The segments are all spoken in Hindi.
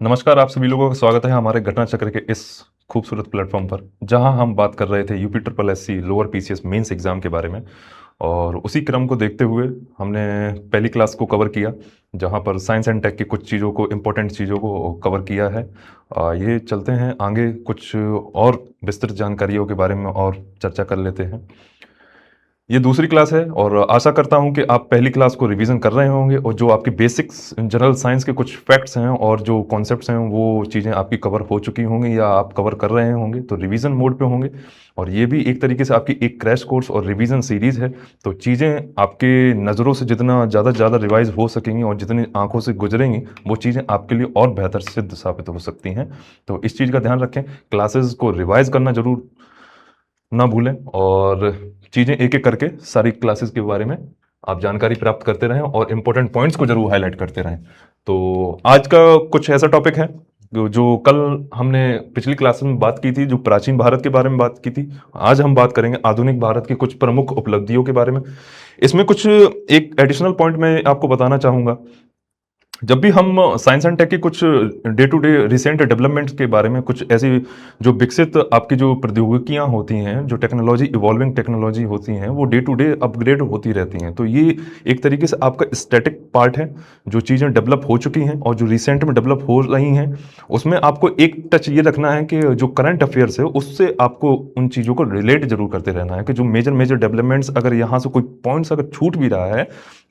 नमस्कार, आप सभी लोगों का स्वागत है हमारे घटना चक्र के इस खूबसूरत प्लेटफॉर्म पर, जहां हम बात कर रहे थे UP triple SC lower PCS mains exam के बारे में। और उसी क्रम को देखते हुए हमने पहली क्लास को कवर किया, जहां पर साइंस एंड टेक की कुछ चीज़ों को, इम्पोर्टेंट चीज़ों को कवर किया है। ये चलते हैं आगे, कुछ और विस्तृत जानकारियों के बारे में और चर्चा कर लेते हैं। ये दूसरी क्लास है और आशा करता हूँ कि आप पहली क्लास को रिवीजन कर रहे होंगे और जो आपकी बेसिक्स जनरल साइंस के कुछ फैक्ट्स हैं और जो कॉन्सेप्ट्स हैं वो चीज़ें आपकी कवर हो चुकी होंगी या आप कवर कर रहे होंगे, तो रिवीजन मोड पे होंगे। और ये भी एक तरीके से आपकी एक क्रैश कोर्स और रिवीजन सीरीज़ है, तो चीज़ें आपके नज़रों से जितना ज़्यादा से ज़्यादा रिवाइज हो सकेंगी और जितनी आंखों से गुजरेंगी, वो चीज़ें आपके लिए और बेहतर सिद्ध साबित हो सकती हैं। तो इस चीज़ का ध्यान रखें, क्लासेस को रिवाइज करना ज़रूर ना भूलें और चीज़ें एक-एक करके सारी क्लासेस के बारे में आप जानकारी प्राप्त करते रहें और इम्पोर्टेंट पॉइंट्स को ज़रूर हाईलाइट करते रहें। तो आज का कुछ ऐसा टॉपिक है जो कल हमने पिछली क्लास में बात की थी, जो प्राचीन भारत के बारे में बात की थी। आज हम बात करेंगे आधुनिक भारत की कुछ प्रमुख उपलब्धियों के बारे में। इसमें कुछ एक एडिशनल पॉइंट मैं आपको बताना चाहूँगा। जब भी हम साइंस एंड टेक के कुछ day to day recent developments के बारे में, कुछ ऐसी जो विकसित आपकी जो प्रौद्योगिकियां होती हैं, जो टेक्नोलॉजी, इवॉल्विंग टेक्नोलॉजी होती हैं, वो डे टू डे अपग्रेड होती रहती हैं। तो ये एक तरीके से आपका स्टैटिक पार्ट है। जो चीज़ें डेवलप हो चुकी हैं और जो रिसेंट में डेवलप हो रही हैं, उसमें आपको एक टच ये रखना है कि जो करंट अफेयर्स है उससे आपको उन चीज़ों को रिलेट जरूर करते रहना है कि जो मेजर मेजर डेवलपमेंट्स, अगर यहाँ से कोई पॉइंट्स अगर छूट भी रहा है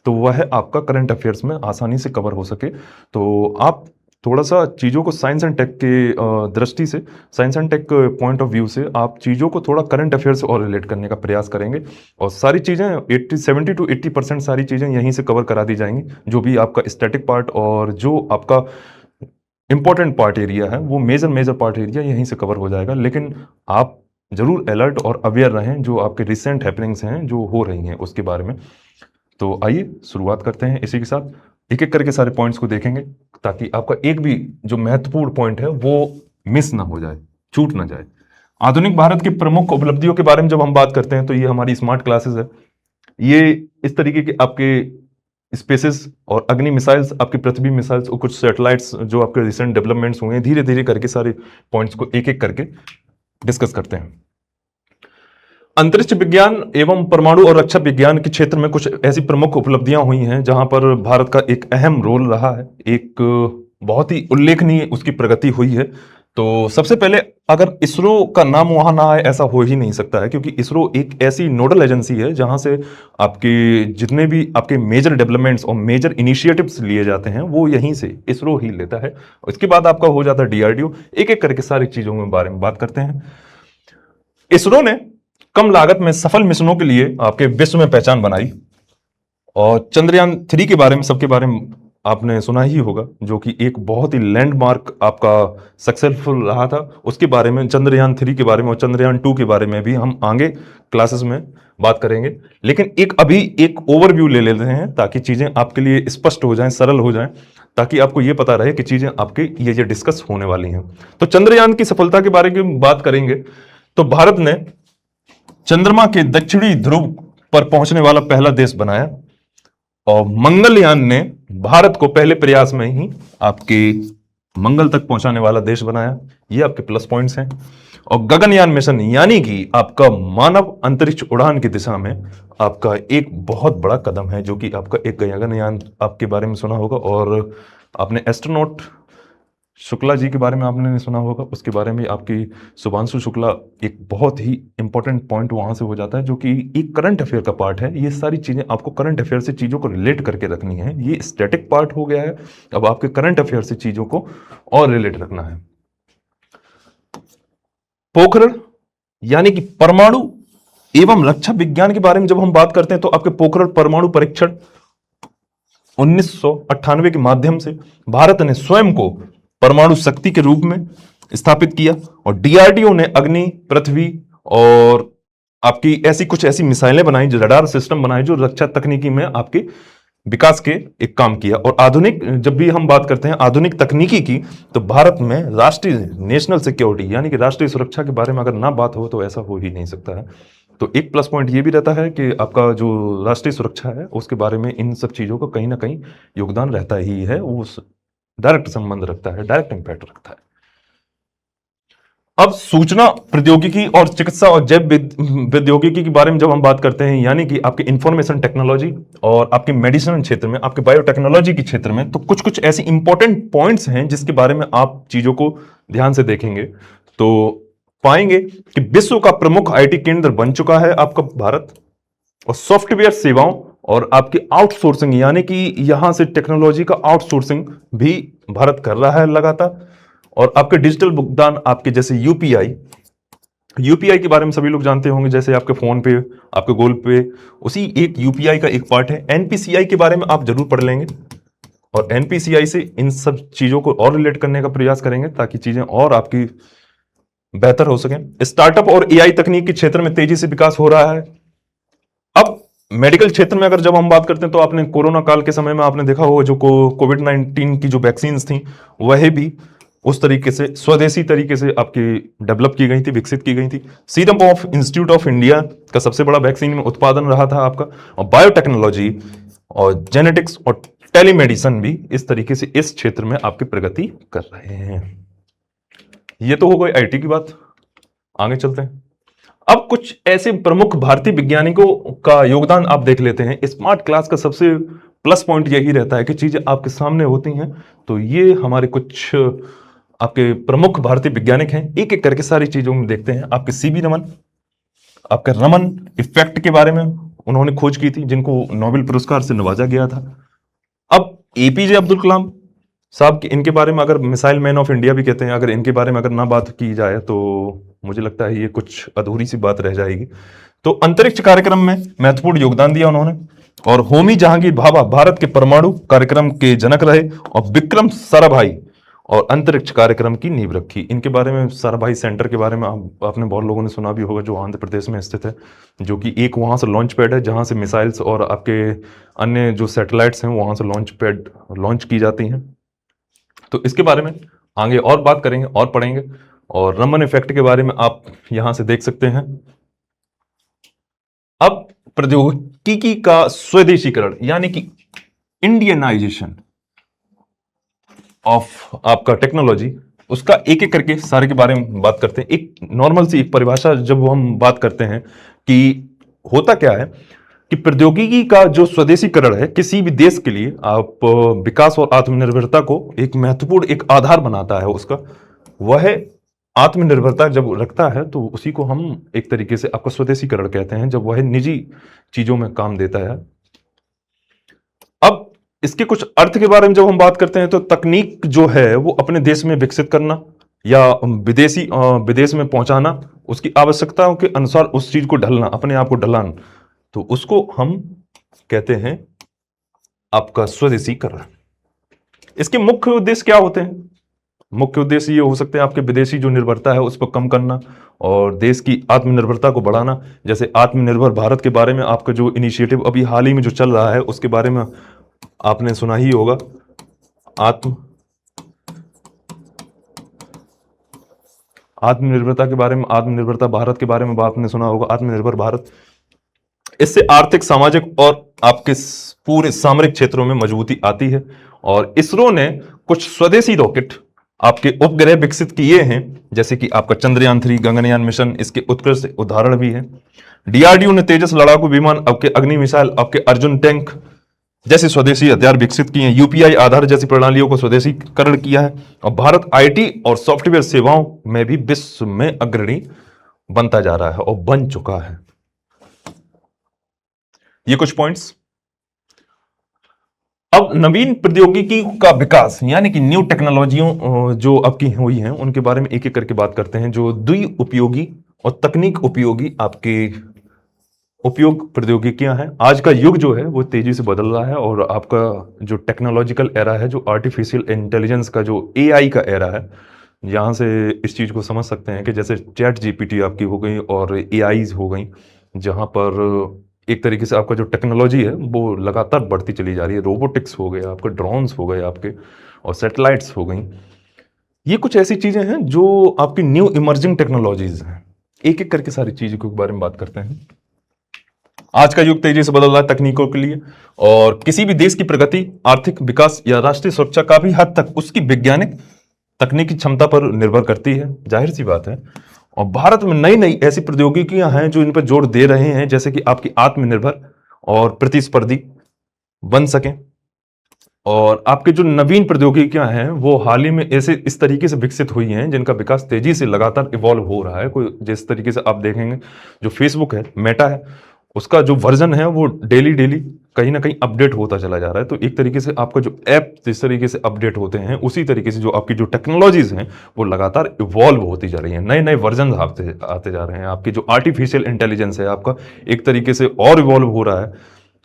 तो वह आपका करंट अफेयर्स में आसानी से कवर हो सके। तो आप थोड़ा सा चीज़ों को साइंस एंड टेक के दृष्टि से, science and tech point of view से आप चीज़ों को थोड़ा करंट अफेयर्स और रिलेट करने का प्रयास करेंगे। और सारी चीज़ें 70 to 80% सारी चीज़ें यहीं से कवर करा दी जाएंगी। जो भी आपका स्टैटिक पार्ट और जो आपका इंपॉर्टेंट पार्ट एरिया है, वो मेजर मेजर पार्ट एरिया यहीं से कवर हो जाएगा। लेकिन आप जरूर अलर्ट और अवेयर रहें जो आपके रिसेंट हैपनिंग्स हैं जो हो रही हैं उसके बारे में। तो आइए शुरुआत करते हैं इसी के साथ। एक एक करके सारे पॉइंट्स को देखेंगे ताकि आपका एक भी जो महत्वपूर्ण पॉइंट है वो मिस ना हो जाए, छूट ना जाए। आधुनिक भारत की प्रमुख उपलब्धियों के बारे में जब हम बात करते हैं तो ये हमारी स्मार्ट क्लासेस है। ये इस तरीके के आपके स्पेसेस और अग्नि मिसाइल्स, आपकी पृथ्वी मिसाइल्स और कुछ सैटेलाइट्स जो आपके रिसेंट डेवलपमेंट्स हुए हैं, धीरे धीरे करके सारे पॉइंट्स को एक एक करके डिस्कस करते हैं। अंतरिक्ष विज्ञान एवं परमाणु और रक्षा विज्ञान के क्षेत्र में कुछ ऐसी प्रमुख उपलब्धियां हुई हैं जहां पर भारत का एक अहम रोल रहा है, एक बहुत ही उल्लेखनीय उसकी प्रगति हुई है। तो सबसे पहले, अगर इसरो का नाम वहां ना आए ऐसा हो ही नहीं सकता है, क्योंकि इसरो एक ऐसी नोडल एजेंसी है जहां से आपके जितने भी आपके मेजर डेवलपमेंट्स और मेजर इनिशिएटिव्स लिए जाते हैं वो यहीं से इसरो ही लेता है। उसके बाद आपका हो जाता है डीआरडीओ। एक एक करके सारी चीजों के बारे में बात करते हैं। इसरो ने कम लागत में सफल मिशनों के लिए आपके विश्व में पहचान बनाई। और चंद्रयान 3 के बारे में, सबके बारे में आपने सुना ही होगा, जो कि एक बहुत ही लैंडमार्क आपका सक्सेसफुल रहा था। उसके बारे में, चंद्रयान 3 के बारे में और चंद्रयान 2 के बारे में भी हम आगे क्लासेस में बात करेंगे। लेकिन अभी एक ओवरव्यू ले लेते हैं ताकि चीजें आपके लिए स्पष्ट हो जाएं, सरल हो जाएं, ताकि आपको ये पता रहे कि चीजें आपके ये डिस्कस होने वाली हैं। तो चंद्रयान की सफलता के बारे में बात करेंगे तो भारत ने चंद्रमा के दक्षिणी ध्रुव पर पहुंचने वाला पहला देश बनाया और मंगलयान ने भारत को पहले प्रयास में ही आपके मंगल तक पहुंचाने वाला देश बनाया। ये आपके प्लस पॉइंट्स हैं। और गगनयान मिशन, यानी कि आपका मानव अंतरिक्ष उड़ान की दिशा में आपका एक बहुत बड़ा कदम है, जो कि आपका एक गगनयान आपके बारे में सुना होगा। और आपने एस्ट्रोनॉट शुक्ला जी के बारे में आपने सुना होगा, उसके बारे में आपकी शुभांशु शुक्ला एक बहुत ही इंपॉर्टेंट पॉइंट वहां से हो जाता है, जो कि एक करंट अफेयर का पार्ट है। ये सारी चीजें आपको करंट अफेयर से चीजों को रिलेट करके रखनी है। ये स्टैटिक पार्ट हो गया है, अब आपके करंट अफेयर से चीजों को और रिलेट रखना है। पोखरण, यानी कि परमाणु एवं रक्षा विज्ञान के बारे में जब हम बात करते हैं तो आपके पोखरण परमाणु परीक्षण 1998 के माध्यम से भारत ने स्वयं को परमाणु शक्ति के रूप में स्थापित किया। और डीआरडीओ ने अग्नि, पृथ्वी और आपकी ऐसी मिसाइलें बनाई, जो रडार सिस्टम बनाए, जो रक्षा तकनीकी में आपके विकास के एक काम किया। और आधुनिक, जब भी हम बात करते हैं आधुनिक तकनीकी की, तो भारत में राष्ट्रीय नेशनल सिक्योरिटी यानी कि राष्ट्रीय सुरक्षा के बारे में अगर ना बात हो तो ऐसा हो ही नहीं सकता है। तो एक प्लस पॉइंट ये भी रहता है कि आपका जो राष्ट्रीय सुरक्षा है उसके बारे में इन सब चीज़ों का कहीं ना कहीं योगदान रहता ही है। उस डायरेक्ट संबंध रखता है, डायरेक्ट इंपैक्ट रखता है। अब सूचना प्रौद्योगिकी और चिकित्सा और जैव प्रौद्योगिकी के बारे में जब हम बात करते हैं, यानी कि आपके इंफॉर्मेशन टेक्नोलॉजी और आपके मेडिसिन क्षेत्र में, आपके बायोटेक्नोलॉजी के क्षेत्र में, तो कुछ कुछ ऐसी इंपॉर्टेंट पॉइंट्स हैं जिसके बारे में आप चीजों को ध्यान से देखेंगे तो पाएंगे कि विश्व का प्रमुख आईटी केंद्र बन चुका है आपका भारत, और सॉफ्टवेयर सेवाओं और आपकी आउटसोर्सिंग, यानी कि यहां से टेक्नोलॉजी का आउटसोर्सिंग भी भारत कर रहा है लगातार। और आपके डिजिटल भुगतान, आपके जैसे यूपीआई, यूपीआई के बारे में सभी लोग जानते होंगे, जैसे आपके फोन पे, आपके गूगल पे, उसी एक यूपीआई का एक पार्ट है। एनपीसीआई के बारे में आप जरूर पढ़ लेंगे, और एनपीसीआई से इन सब चीजों को और रिलेट करने का प्रयास करेंगे ताकि चीजें और आपकी बेहतर हो सकें। स्टार्टअप और एआई तकनीक के क्षेत्र में तेजी से विकास हो रहा है। अब मेडिकल क्षेत्र में अगर जब हम बात करते हैं तो आपने कोरोना काल के समय में आपने देखा होगा जो कोविड-19 की जो वैक्सीन थी वह भी उस तरीके से स्वदेशी तरीके से आपकी डेवलप की गई थी, विकसित की गई थी। Serum of institute of India का सबसे बड़ा वैक्सीन में उत्पादन रहा था आपका, और बायोटेक्नोलॉजी और जेनेटिक्स और टेलीमेडिसिन भी इस तरीके से इस क्षेत्र में आपकी प्रगति कर रहे हैं। ये तो हो गई आईटी की बात, आगे चलते हैं। अब कुछ ऐसे प्रमुख भारतीय वैज्ञानिकों का योगदान आप देख लेते हैं। स्मार्ट क्लास का सबसे प्लस पॉइंट यही रहता है कि चीजें आपके सामने होती हैं, तो ये हमारे कुछ आपके प्रमुख भारतीय वैज्ञानिक हैं, एक एक करके सारी चीजों में देखते हैं। आपके सीवी रमन, आपके रमन इफेक्ट के बारे में उन्होंने खोज की थी, जिनको नोबेल पुरस्कार से नवाजा गया था। अब एपीजे अब्दुल कलाम साहब के, इनके बारे में अगर मिसाइल मैन ऑफ इंडिया भी कहते हैं, अगर इनके बारे में अगर ना बात की जाए तो मुझे लगता है ये कुछ अधूरी सी बात रह जाएगी। तो अंतरिक्ष कार्यक्रम में महत्वपूर्ण योगदान दिया उन्होंने। और होमी जहांगीर भाभा भारत के परमाणु कार्यक्रम के जनक रहे, और विक्रम साराभाई और अंतरिक्ष कार्यक्रम की नींव रखी। इनके बारे में साराभाई सेंटर के बारे में आपने बहुत लोगों ने सुना भी होगा, जो आंध्र प्रदेश में स्थित है, जो कि एक वहां से लॉन्च पैड है जहां से मिसाइल्स और आपके अन्य जो सैटेलाइट्स हैं वहां से लॉन्च पैड लॉन्च की जाती हैं। तो इसके बारे में आगे और बात करेंगे और पढ़ेंगे। और रमन इफेक्ट के बारे में आप यहां से देख सकते हैं। अब प्रौद्योगिकी का स्वदेशीकरण, यानी कि इंडियनाइजेशन ऑफ आपका टेक्नोलॉजी, उसका एक एक करके सारे के बारे में बात करते हैं। एक नॉर्मल सी एक परिभाषा जब हम बात करते हैं कि होता क्या है कि प्रौद्योगिकी का जो स्वदेशीकरण है किसी भी देश के लिए आप विकास और आत्मनिर्भरता को एक महत्वपूर्ण एक आधार बनाता है उसका। वह आत्मनिर्भरता जब रखता है तो उसी को हम एक तरीके से आपका स्वदेशीकरण कहते हैं, जब वह निजी चीजों में काम देता है। अब इसके कुछ अर्थ के बारे में जब हम बात करते हैं तो तकनीक जो है वो अपने देश में विकसित करना या विदेश में पहुंचाना, उसकी आवश्यकताओं के अनुसार उस चीज को ढलना, अपने आप को ढलाना, तो उसको हम कहते हैं आपका स्वदेशीकरण। इसके मुख्य उद्देश्य क्या होते हैं? मुख्य उद्देश्य ये हो सकते हैं आपके विदेशी जो निर्भरता है उस पर कम करना और देश की आत्मनिर्भरता को बढ़ाना। जैसे आत्मनिर्भर भारत के बारे में आपका जो इनिशिएटिव अभी हाल ही में जो चल रहा है उसके बारे में आपने सुना ही होगा। आत्मनिर्भरता के बारे में, आत्मनिर्भरता भारत के बारे में आपने सुना होगा, आत्मनिर्भर भारत। इससे आर्थिक, सामाजिक और आपके पूरे सामरिक क्षेत्रों में मजबूती आती है। और इसरो ने कुछ स्वदेशी रॉकेट आपके उपग्रह विकसित किए हैं, जैसे कि आपका चंद्रयान-3 गगनयान मिशन इसके उत्कृष्ट उदाहरण भी है। डीआरडीओ ने तेजस लड़ाकू विमान, आपके अग्नि मिसाइल, आपके अर्जुन टैंक जैसे स्वदेशी हथियार विकसित किए हैं। यूपीआई आधार जैसी प्रणालियों को स्वदेशीकरण किया है। और भारत आईटी और सॉफ्टवेयर सेवाओं में भी विश्व में अग्रणी बनता जा रहा है और बन चुका है। ये कुछ पॉइंट्स। अब नवीन प्रौद्योगिकी का विकास, यानी कि न्यू टेक्नोलॉजियों जो आपकी हुई हैं उनके बारे में एक एक करके बात करते हैं। जो द्वि उपयोगी और तकनीक उपयोगी आपके उपयोग प्रौद्योगिकियां हैं। आज का युग जो है वो तेजी से बदल रहा है और आपका जो टेक्नोलॉजिकल एरा है, जो आर्टिफिशियल इंटेलिजेंस का जो एआई का एरा है, यहाँ से इस चीज़ को समझ सकते हैं कि जैसे चैट जीपीटी आपकी हो गई और एआईज हो गई, जहाँ पर एक तरीके से आपका जो टेक्नोलॉजी है वो लगातार बढ़ती चली जा रही है। रोबोटिक्स हो गए आपके, ड्रोन्स हो गए आपके, और सैटेलाइट्स हो गई। ये कुछ ऐसी चीज़ें हैं जो आपकी न्यू इमर्जिंग टेक्नोलॉजीज हैं। एक एक करके सारी चीज़ों के बारे में बात करते हैं। आज का युग तेजी से बदल रहा है तकनीकों के लिए, और किसी भी देश की प्रगति, आर्थिक विकास या राष्ट्रीय सुरक्षा काफी हद तक उसकी वैज्ञानिक तकनीकी क्षमता पर निर्भर करती है, जाहिर सी बात है। और भारत में नई नई ऐसी प्रौद्योगिकियां हैं जो इन पर जोर दे रहे हैं, जैसे कि आपकी आत्मनिर्भर और प्रतिस्पर्धी बन सकें। और आपके जो नवीन प्रौद्योगिकियां हैं वो हाल ही में ऐसे इस तरीके से विकसित हुई हैं जिनका विकास तेजी से लगातार इवॉल्व हो रहा है। कोई जिस तरीके से आप देखेंगे, जो फेसबुक है, मेटा है, उसका जो वर्जन है वो डेली डेली कहीं ना कहीं अपडेट होता चला जा रहा है। तो एक तरीके से आपका जो ऐप जिस तरीके से अपडेट होते हैं, उसी तरीके से जो आपकी जो टेक्नोलॉजीज हैं वो लगातार इवॉल्व होती जा रही हैं। नए नए वर्जन आते आते जा रहे हैं। आपकी जो आर्टिफिशियल इंटेलिजेंस है आपका एक तरीके से और इवॉल्व हो रहा है।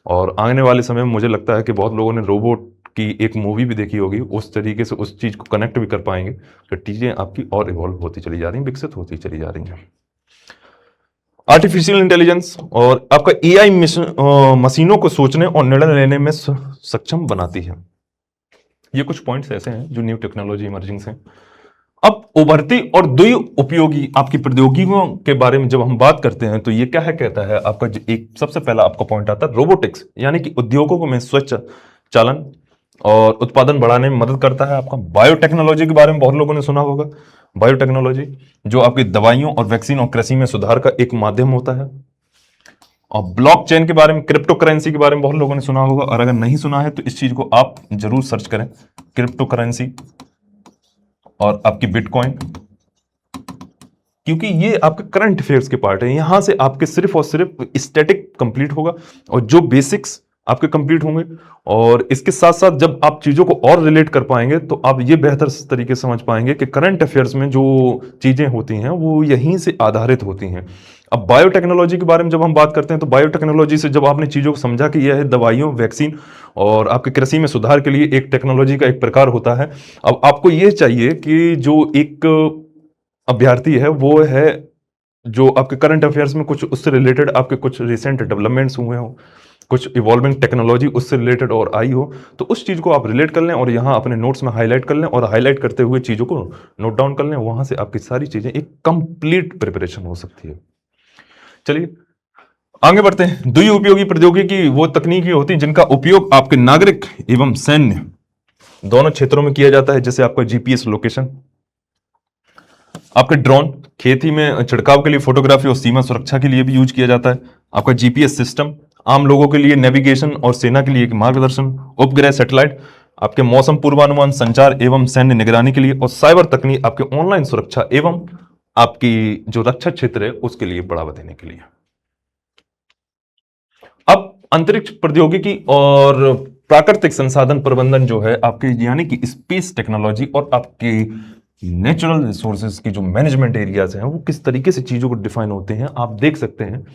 और आने वाले समय में मुझे लगता है कि बहुत लोगों ने रोबोट की एक मूवी भी देखी होगी, उस तरीके से उस चीज़ को कनेक्ट भी कर पाएंगे। तो चीज़ें आपकी और इवॉल्व होती चली जा रही हैं, विकसित होती चली जा रही हैं। आर्टिफिशियल इंटेलिजेंस और आपका एआई मशीनों को सोचने और निर्णय लेने में सक्षम बनाती है। ये कुछ पॉइंट्स ऐसे हैं जो न्यू टेक्नोलॉजी इमर्जिंग हैं। अब उभरती और द्वि उपयोगी आपकी प्रौद्योगिकियों के बारे में जब हम बात करते हैं तो ये क्या है, कहता है आपका एक सबसे पहला आपका पॉइंट आता है रोबोटिक्स, यानी कि उद्योगों में स्वच्छ चालन और उत्पादन बढ़ाने में मदद करता है। आपका बायोटेक्नोलॉजी के बारे में बहुत लोगों ने सुना होगा। बायोटेक्नोलॉजी जो आपकी दवाइयों और वैक्सीन और कृषि में सुधार का एक माध्यम होता है। और ब्लॉकचेन के बारे में, क्रिप्टो करेंसी के बारे में बहुत लोगों ने सुना होगा, और अगर नहीं सुना है तो इस चीज को आप जरूर सर्च करें, क्रिप्टो करेंसी और आपकी बिटकॉइन, क्योंकि ये आपके करंट अफेयर्स के पार्ट है। यहां से आपके सिर्फ और सिर्फ स्टैटिक कंप्लीट होगा और जो बेसिक्स आपके कंप्लीट होंगे, और इसके साथ साथ जब आप चीजों को और रिलेट कर पाएंगे तो आप ये बेहतर तरीके से समझ पाएंगे कि करंट अफेयर्स में जो चीजें होती हैं वो यहीं से आधारित होती हैं। अब बायोटेक्नोलॉजी के बारे में जब हम बात करते हैं तो बायोटेक्नोलॉजी से जब आपने चीजों को समझा कि यह है दवाइयों, वैक्सीन और आपके कृषि में सुधार के लिए एक टेक्नोलॉजी का एक प्रकार होता है। अब आपको यह चाहिए कि जो एक अभ्यर्थी है वो है जो आपके करंट अफेयर्स में कुछ उससे रिलेटेड आपके कुछ रिसेंट डेवलपमेंट्स हुए हो, कुछ इवॉल्विंग टेक्नोलॉजी उससे रिलेटेड और आई हो, तो उस चीज को आप रिलेट कर लें और यहां अपने नोट्स में हाईलाइट कर लें, और हाईलाइट करते हुए चीजों को नोट डाउन कर लें। वहां से आपकी सारी चीजें एक कंप्लीट प्रिपरेशन हो सकती है। चलिए आगे बढ़ते हैं। द्वि उपयोगी प्रौद्योगिकी वो तकनीकी होती है जिनका उपयोग आपके नागरिक एवं सैन्य दोनों क्षेत्रों में किया जाता है, जैसे आपका जीपीएस लोकेशन, आपके ड्रोन खेती में छिड़काव के लिए, फोटोग्राफी और सीमा सुरक्षा के लिए भी यूज किया जाता है। आपका जीपीएस सिस्टम आम लोगों के लिए नेविगेशन और सेना के लिए एक मार्गदर्शन, उपग्रह सैटेलाइट आपके मौसम पूर्वानुमान, संचार एवं सैन्य निगरानी के लिए, और साइबर तकनीक आपके ऑनलाइन सुरक्षा एवं आपकी जो रक्षा क्षेत्र है उसके लिए बढ़ावा देने के लिए। अब अंतरिक्ष प्रौद्योगिकी और प्राकृतिक संसाधन प्रबंधन जो है आपके, यानी कि स्पेस टेक्नोलॉजी और आपके नेचुरल रिसोर्सेज की जो मैनेजमेंट एरियाज हैं वो किस तरीके से चीजों को डिफाइन होते हैं, आप देख सकते हैं।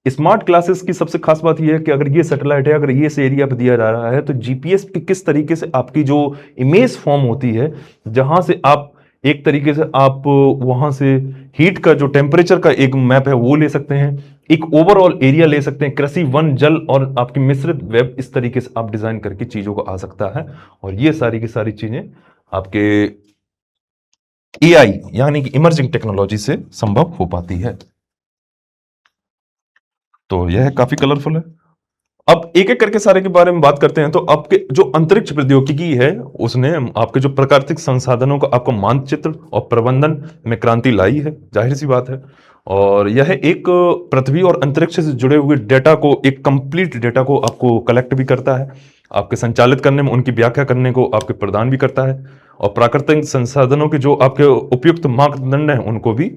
स्मार्ट क्लासेस की सबसे खास बात यह है कि अगर ये सैटेलाइट है, अगर ये इस एरिया पर दिया जा रहा है, तो जीपीएस की किस तरीके से आपकी जो इमेज फॉर्म होती है, जहां से आप एक तरीके से आप वहां से हीट का जो टेम्परेचर का एक मैप है वो ले सकते हैं, एक ओवरऑल एरिया ले सकते हैं, कृषि, वन, जल और आपकी मिश्रित वेब, इस तरीके से आप डिजाइन करके चीजों को आ सकता है। और ये सारी की सारी चीजें आपके एआई यानी कि इमर्जिंग टेक्नोलॉजी से संभव हो पाती है। तो यह काफी कलरफुल है। अब एक एक करके सारे के बारे में बात करते हैं। तो आपके जो अंतरिक्ष प्रौद्योगिकी है उसने आपके जो प्राकृतिक संसाधनों का आपको मानचित्र और प्रबंधन में क्रांति लाई है, जाहिर सी बात है। और यह एक पृथ्वी और अंतरिक्ष से जुड़े हुए डेटा को, एक कंप्लीट डेटा को आपको कलेक्ट भी करता है, आपके संचालित करने में, उनकी व्याख्या करने को आपके प्रदान भी करता है, और प्राकृतिक संसाधनों के जो आपके उपयुक्त मापदंड हैं उनको भी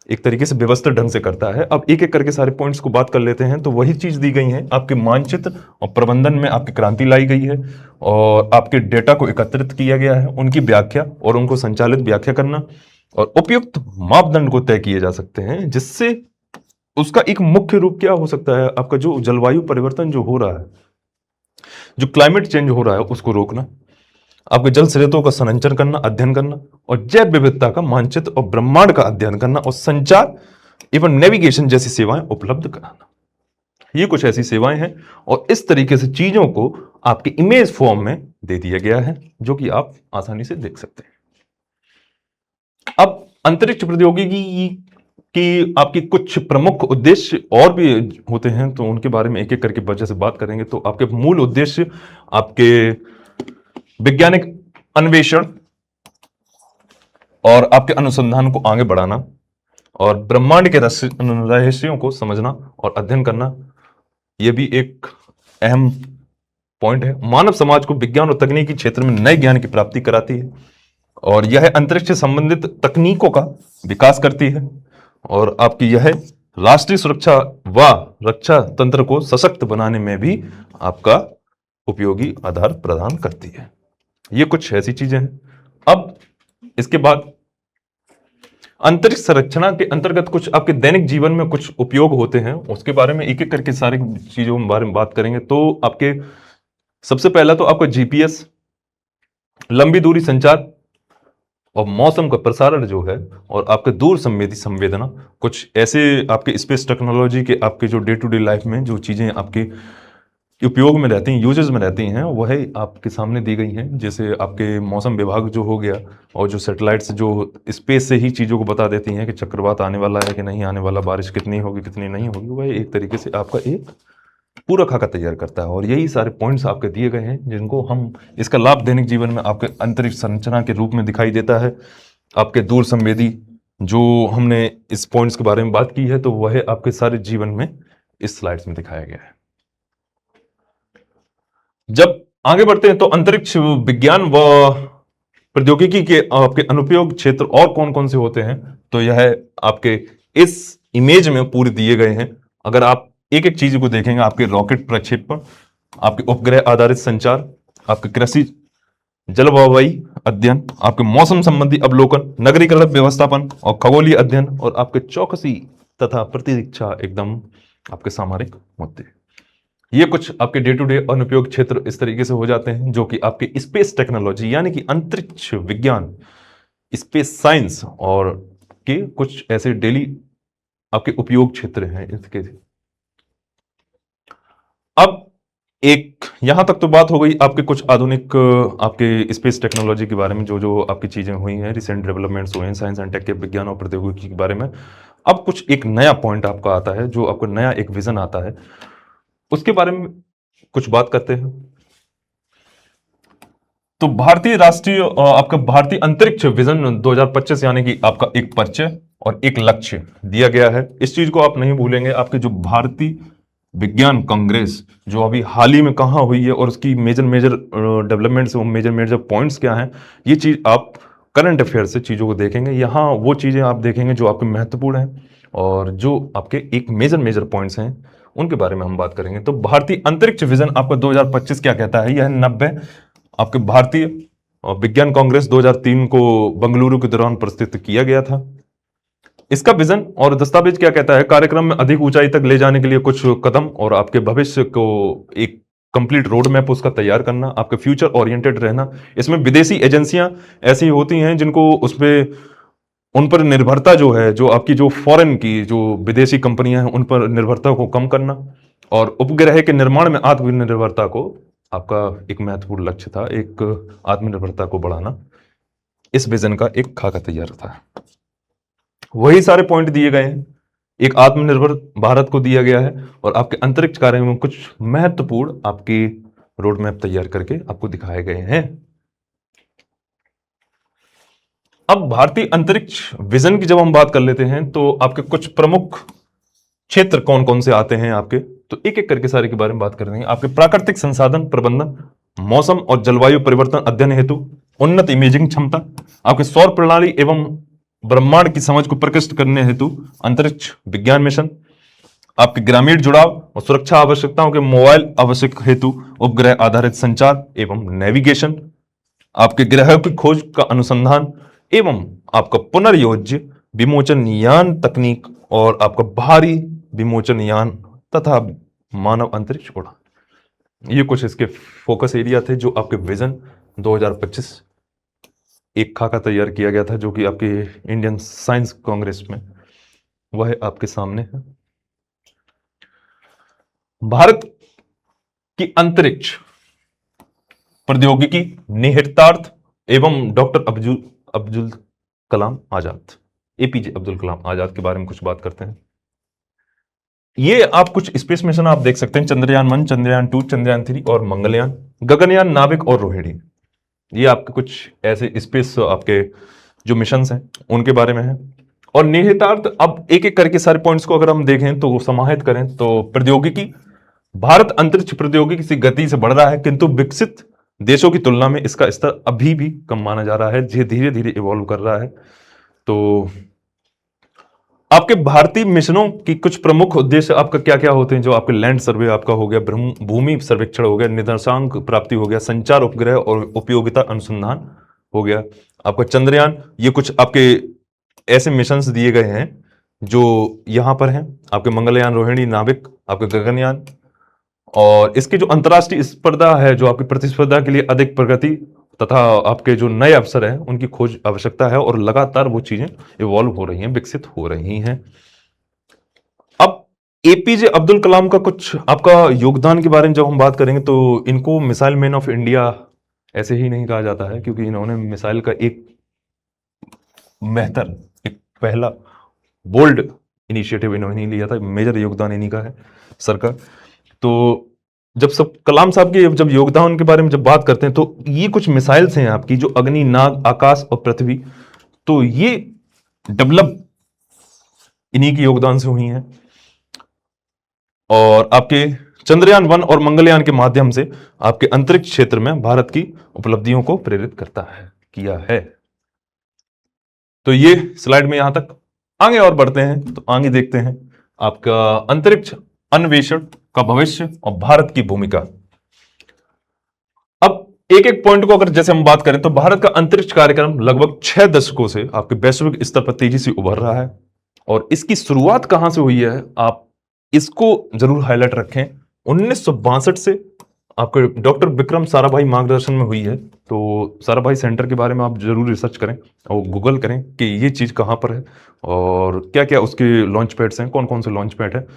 एक तरीके से व्यवस्थित ढंग से करता है। अब एक एक करके सारे पॉइंट्स को बात कर लेते हैं। तो वही चीज दी गई है, आपके मानचित्र और प्रबंधन में आपकी क्रांति लाई गई है, और आपके डेटा को एकत्रित किया गया है, उनकी व्याख्या और उनको संचालित व्याख्या करना, और उपयुक्त मापदंड को तय किए जा सकते हैं, जिससे उसका एक मुख्य रूप क्या हो सकता है, आपका जो जलवायु परिवर्तन जो हो रहा है, जो क्लाइमेट चेंज हो रहा है, उसको रोकना, आपके जल स्रोतों का संरक्षण करना, अध्ययन करना, और जैव विविधता का मानचित्र और ब्रह्मांड का अध्ययन करना, और संचार एवं नेविगेशन जैसी सेवाएं उपलब्ध कराना। ये कुछ ऐसी सेवाएं हैं, और इस तरीके से चीजों को आपके इमेज फॉर्म में दे दिया गया है, जो कि आप आसानी से देख सकते हैं। अब अंतरिक्ष प्रौद्योगिकी कि आपकी कुछ प्रमुख उद्देश्य और भी होते हैं, तो उनके बारे में एक एक करके वजह से बात करेंगे। तो आपके मूल उद्देश्य आपके वैज्ञानिक अन्वेषण और आपके अनुसंधान को आगे बढ़ाना और ब्रह्मांड के रहस्यों को समझना और अध्ययन करना, यह भी एक अहम पॉइंट है। मानव समाज को विज्ञान और तकनीकी क्षेत्र में नए ज्ञान की प्राप्ति कराती है और यह अंतरिक्ष से संबंधित तकनीकों का विकास करती है और आपकी यह राष्ट्रीय सुरक्षा व रक्षा तंत्र को सशक्त बनाने में भी आपका उपयोगी आधार प्रदान करती है। ये कुछ ऐसी चीजें हैं। अब इसके बाद अंतरिक्ष संरचना के अंतर्गत कुछ आपके दैनिक जीवन में कुछ उपयोग होते हैं, उसके बारे में एक एक करके सारी चीजों के बारे में बात करेंगे। तो आपके सबसे पहला तो आपका जीपीएस, लंबी दूरी संचार और मौसम का प्रसारण जो है, और आपके दूर संवेदी संवेदना, कुछ ऐसे आपके स्पेस टेक्नोलॉजी के आपके जो डे टू डे लाइफ में जो चीजें आपके उपयोग में रहती हैं, यूजेस में रहती हैं, वह आपके सामने दी गई हैं। जैसे आपके मौसम विभाग जो हो गया, और जो सैटेलाइट्स जो स्पेस से ही चीज़ों को बता देती हैं कि चक्रवात आने वाला है कि नहीं आने वाला, बारिश कितनी होगी कितनी नहीं होगी, वह एक तरीके से आपका एक पूरा खाका तैयार करता है। और यही सारे पॉइंट्स आपके दिए गए हैं जिनको हम, इसका लाभ दैनिक जीवन में आपके अंतरिक्ष संरचना के रूप में दिखाई देता है। आपके दूर संवेदी जो हमने इस पॉइंट्स के बारे में बात की है, तो वह आपके सारे जीवन में इस स्लाइड्स में दिखाया गया है। जब आगे बढ़ते हैं तो अंतरिक्ष विज्ञान व प्रौद्योगिकी के आपके अनुप्रयोग क्षेत्र और कौन कौन से होते हैं, तो यह आपके इस इमेज में पूरे दिए गए हैं। अगर आप एक एक चीज को देखेंगे, आपके रॉकेट प्रक्षेपण, आपके उपग्रह आधारित संचार, आपके कृषि जलवायु अध्ययन, आपके मौसम संबंधी अवलोकन, नगरीकरण व्यवस्थापन और खगोलीय अध्ययन, और आपके चौकसी तथा प्रतिरक्षा एकदम आपके सामरिक मुद्दे। ये कुछ आपके डे टू डे अनुप्रयोग क्षेत्र इस तरीके से हो जाते हैं, जो कि आपके स्पेस टेक्नोलॉजी यानी कि अंतरिक्ष विज्ञान, स्पेस साइंस और के कुछ ऐसे डेली आपके उपयोग क्षेत्र हैं इसके। अब एक यहां तक तो बात हो गई आपके कुछ आधुनिक आपके स्पेस टेक्नोलॉजी के बारे में, जो जो आपकी चीजें हुई हैं, रिसेंट डेवलपमेंट्स हुए हैं साइंस एंड टेक के, विज्ञान और प्रौद्योगिकी के बारे में। अब कुछ एक नया पॉइंट आपका आता है, जो आपको नया एक विजन आता है, उसके बारे में कुछ बात करते हैं। तो भारतीय राष्ट्रीय आपका भारतीय अंतरिक्ष विजन 2025 यानी कि आपका एक परिचय और एक लक्ष्य दिया गया है। इस चीज को आप नहीं भूलेंगे। आपके जो भारतीय विज्ञान कांग्रेस जो अभी हाल ही में कहाँ हुई है और उसकी major major developments, major major points क्या हैं, ये चीज आप करंट अफेयर से चीजों को देखेंगे। यहाँ वो चीजें आप देखेंगे जो आपके महत्वपूर्ण हैं और जो आपके एक मेजर मेजर पॉइंट्स हैं, उनके बारे में हम बात करेंगे। तो भारतीय अंतरिक्ष विजन आपका 2025 क्या कहता है? यह 90 आपके भारतीय विज्ञान कांग्रेस 2003 को बंगलुरु के दौरान प्रस्तुत किया गया था। इसका विजन और दस्तावेज क्या कहता है? कार्यक्रम में अधिक ऊंचाई तक ले जाने के लिए कुछ कदम और आपके भविष्य को एक कंप्लीट रोड मैप उसका तैयार करना, आपके फ्यूचर ओरिएंटेड रहना। इसमें विदेशी एजेंसियां ऐसी होती हैं जिनको उसमें उन पर निर्भरता जो है, जो आपकी जो फॉरेन की जो विदेशी कंपनियां हैं, उन पर निर्भरता को कम करना और उपग्रह के निर्माण में आत्मनिर्भरता को आपका एक महत्वपूर्ण लक्ष्य था, एक आत्मनिर्भरता को बढ़ाना। इस विजन का एक खाका तैयार था। वही सारे पॉइंट दिए गए हैं, एक आत्मनिर्भर भारत को दिया गया है और आपके अंतरिक्ष कार्य में कुछ महत्वपूर्ण आपकी रोड मैप तैयार करके आपको दिखाए गए हैं। अब भारतीय अंतरिक्ष विजन की जब हम बात कर लेते हैं, तो आपके कुछ प्रमुख क्षेत्र कौन कौन से आते हैं आपके, तो एक एक करके सारे के बारे में बात कर देंगे। आपके प्राकृतिक संसाधन प्रबंधन, मौसम और जलवायु परिवर्तन अध्ययन हेतु उन्नत इमेजिंग क्षमता, आपके सौर प्रणाली एवं ब्रह्मांड की समझ को प्रकृष्ट करने हेतु अंतरिक्ष विज्ञान मिशन, आपके ग्रामीण जुड़ाव और सुरक्षा आवश्यकताओं के मोबाइल आवश्यक हेतु उपग्रह आधारित संचार एवं नेविगेशन, आपके ग्रह की खोज का अनुसंधान एवं आपका पुनर्योज्य विमोचन यान तकनीक और आपका भारी विमोचन यान तथा मानव अंतरिक्ष उड़ान। ये कुछ इसके फोकस एरिया थे जो आपके विजन 2025 एक खाका तैयार किया गया था, जो कि आपके इंडियन साइंस कांग्रेस में वह आपके सामने है। भारत की अंतरिक्ष प्रौद्योगिकी निहितार्थ एवं डॉक्टर अब्दुल कलाम आजाद, एपीजे अब्दुल कलाम आजाद के बारे में कुछ बात करते हैं। ये आप कुछ स्पेस मिशन आप देख सकते हैं, चंद्रयान 1, चंद्रयान 2, चंद्रयान 3 और मंगलयान, गगनयान, नाविक और रोहिणी। ये आपके कुछ ऐसे स्पेस आपके जो मिशन हैं उनके बारे में है। और निहितार्थ, अब एक एक करके सारे पॉइंट्स को अगर हम देखें तो समाहित करें तो प्रौद्योगिकी, भारत अंतरिक्ष प्रौद्योगिकी की गति से बढ़ रहा है, किंतु विकसित देशों की तुलना में इसका स्तर अभी भी कम माना जा रहा है, धीरे धीरे इवॉल्व कर रहा है। तो आपके भारतीय मिशनों की कुछ प्रमुख उद्देश्य आपका क्या क्या होते हैं? जो आपके लैंड सर्वे आपका हो गया, भूमि सर्वेक्षण हो गया, निर्देशांक प्राप्ति हो गया, संचार उपग्रह और उपयोगिता अनुसंधान हो गया। आपका चंद्रयान, ये कुछ आपके ऐसे मिशंस दिए गए हैं जो यहां पर हैं, आपके मंगलयान, रोहिणी, नाविक, आपके गगनयान। और इसके जो अंतर्राष्ट्रीय स्पर्धा है, जो आपकी प्रतिस्पर्धा के लिए अधिक प्रगति तथा आपके जो नए अवसर हैं उनकी खोज आवश्यकता है, और लगातार वो चीजें इवॉल्व हो रही हैं, विकसित हो रही हैं। अब एपीजे अब्दुल कलाम का कुछ आपका योगदान के बारे में जब हम बात करेंगे तो इनको मिसाइल मैन ऑफ इंडिया ऐसे ही नहीं कहा जाता है, क्योंकि इन्होंने मिसाइल का एक बेहतर, एक पहला बोल्ड इनिशिएटिव इन्होंने लिया था, मेजर योगदान इन्हीं का है सर का। तो जब सब कलाम साहब के जब योगदान के बारे में जब बात करते हैं तो ये कुछ मिसाइल्स हैं आपकी, जो अग्नि, नाग, आकाश और पृथ्वी, तो ये डेवलप इन्हीं के योगदान से हुई हैं। और आपके चंद्रयान 1 और मंगलयान के माध्यम से आपके अंतरिक्ष क्षेत्र में भारत की उपलब्धियों को प्रेरित करता है, किया है। तो ये स्लाइड में यहां तक, आगे और बढ़ते हैं तो आगे देखते हैं आपका अंतरिक्ष अन्वेषण का भविष्य और भारत की भूमिका। अब एक एक पॉइंट को अगर जैसे हम बात करें तो भारत का अंतरिक्ष कार्यक्रम लगभग 6 दशकों से आपके वैश्विक स्तर पर तेजी से उभर रहा है। और इसकी शुरुआत कहां से हुई है, आप इसको जरूर हाईलाइट रखें। 1962 से आपके डॉक्टर विक्रम साराभाई मार्गदर्शन में हुई है। तो साराभाई सेंटर के बारे में आप जरूर रिसर्च करें और गूगल करें कि ये चीज़ कहाँ पर है और क्या क्या उसके लॉन्च पैड्स हैं, कौन कौन से लॉन्च पैड है।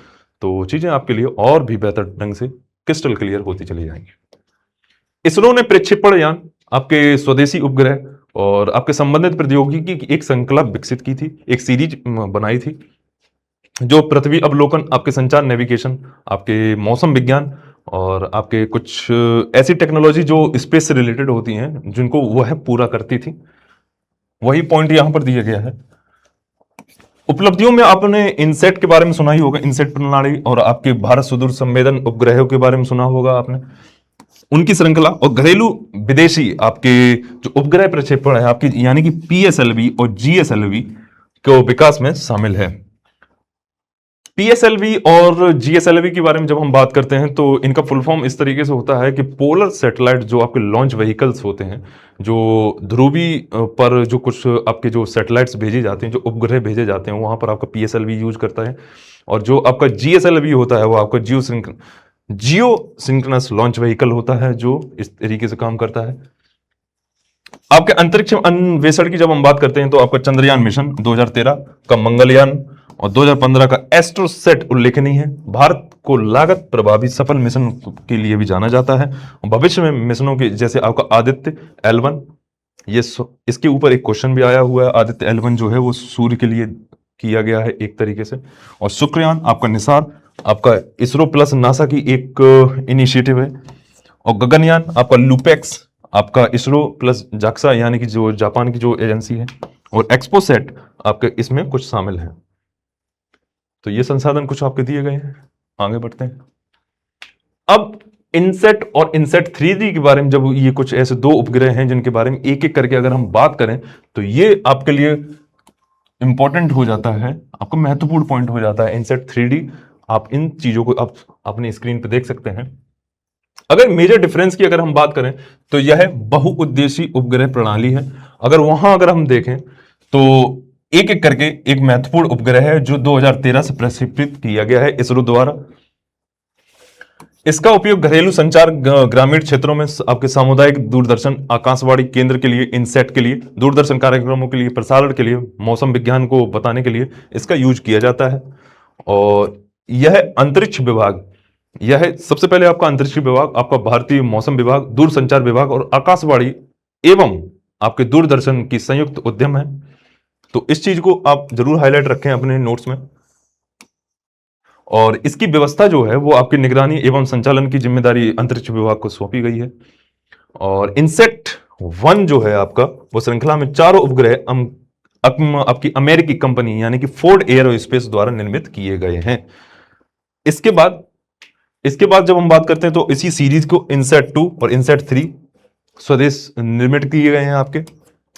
तो चीज़ें आपके लिए और भी बेहतर ढंग से क्रिस्टल क्लियर होती चली जाएंगी। इसरो ने प्रक्षेपण यान, आपके स्वदेशी उपग्रह और आपके संबंधित प्रौद्योगिकी की एक श्रृंखला विकसित की थी, एक सीरीज बनाई थी, जो पृथ्वी अवलोकन, आपके संचार, नेविगेशन, आपके मौसम विज्ञान और आपके कुछ ऐसी टेक्नोलॉजी जो स्पेस से रिलेटेड होती हैं जिनको वह पूरा करती थी। वही पॉइंट यहां पर दिया गया है। उपलब्धियों में आपने इनसेट के बारे में सुना ही होगा, इनसेट प्रणाली, और आपके भारत सुदूर संवेदन उपग्रहों के बारे में सुना होगा आपने, उनकी श्रृंखला। और घरेलू विदेशी आपके जो उपग्रह प्रक्षेपण है आपकी, यानी कि पीएसएलवी और जीएसएलवी को विकास में शामिल है। पीएसएलवी और जीएसएलवी के बारे में जब हम बात करते हैं तो इनका फुल फॉर्म इस तरीके से होता है कि पोलर सैटेलाइट, जो आपके लॉन्च व्हीकल्स होते हैं, जो ध्रुवी पर जो कुछ आपके जो सैटेलाइट्स भेजे जाते हैं, जो उपग्रह भेजे जाते हैं, वहां पर आपका पीएसएलवी यूज करता है। और जो आपका जीएसएलवी होता है वो आपका जियो सिंक्रोनस लॉन्च व्हीकल होता है, जो इस तरीके से काम करता है। आपके अंतरिक्ष अन्वेषण की जब हम बात करते हैं तो आपका चंद्रयान मिशन 2013 का, मंगलयान और 2015 का एस्ट्रोसेट उल्लेखनीय है। भारत को लागत प्रभावी सफल मिशन के लिए भी जाना जाता है। भविष्य में मिशनों के जैसे आपका आदित्य L1, ये इसके ऊपर एक क्वेश्चन भी आया हुआ है। आदित्य L1 जो है वो सूर्य के लिए किया गया है एक तरीके से। और शुक्रयान, आपका निसार, आपका इसरो प्लस नासा की एक इनिशिएटिव है। और गगनयान आपका लूपेक्स, आपका इसरो प्लस जाक्सा, यानी कि जो जापान की जो एजेंसी है। और एक्सपोसेट आपके इसमें कुछ शामिल है। तो ये संसाधन कुछ आपके दिए गए हैं। आगे बढ़ते हैं। अब इनसेट और इनसेट 3D के बारे में, जब ये कुछ ऐसे 2 उपग्रह हैं जिनके बारे में एक एक करके अगर हम बात करें तो ये आपके लिए इंपॉर्टेंट हो जाता है, आपको महत्वपूर्ण पॉइंट हो जाता है इनसेट 3D। आप इन चीजों को आप अपनी स्क्रीन पे देख सकते हैं। अगर मेजर डिफरेंस की अगर हम बात करें तो यह बहुउद्देशीय उपग्रह प्रणाली है। अगर हम देखें तो एक एक करके एक महत्वपूर्ण उपग्रह है जो 2013 से प्रक्षेपित किया गया है इसरो द्वारा। इसका उपयोग घरेलू संचार, ग्रामीण क्षेत्रों में आपके सामुदायिक दूरदर्शन, आकाशवाणी केंद्र के लिए, इनसेट के लिए, दूरदर्शन कार्यक्रमों के लिए, प्रसारण के लिए, मौसम विज्ञान को बताने के लिए इसका यूज किया जाता है। और यह अंतरिक्ष विभाग, यह सबसे पहले आपका अंतरिक्ष विभाग, आपका भारतीय मौसम विभाग, दूरसंचार विभाग और आकाशवाणी एवं आपके दूरदर्शन की संयुक्त उद्यम है। तो इस चीज को आप जरूर हाईलाइट रखें अपने नोट्स में। और इसकी व्यवस्था जो है वो आपकी निगरानी एवं संचालन की जिम्मेदारी अंतरिक्ष विभाग को सौंपी गई है। और इनसेट 1 जो है आपका, वो श्रृंखला में 4 उपग्रह आपकी अमेरिकी कंपनी यानी कि फोर्ड एयरोस्पेस द्वारा निर्मित किए गए हैं। इसके बाद जब हम बात करते हैं तो इसी सीरीज को इनसेट 2 और इनसेट 3 स्वदेश निर्मित किए गए हैं आपके।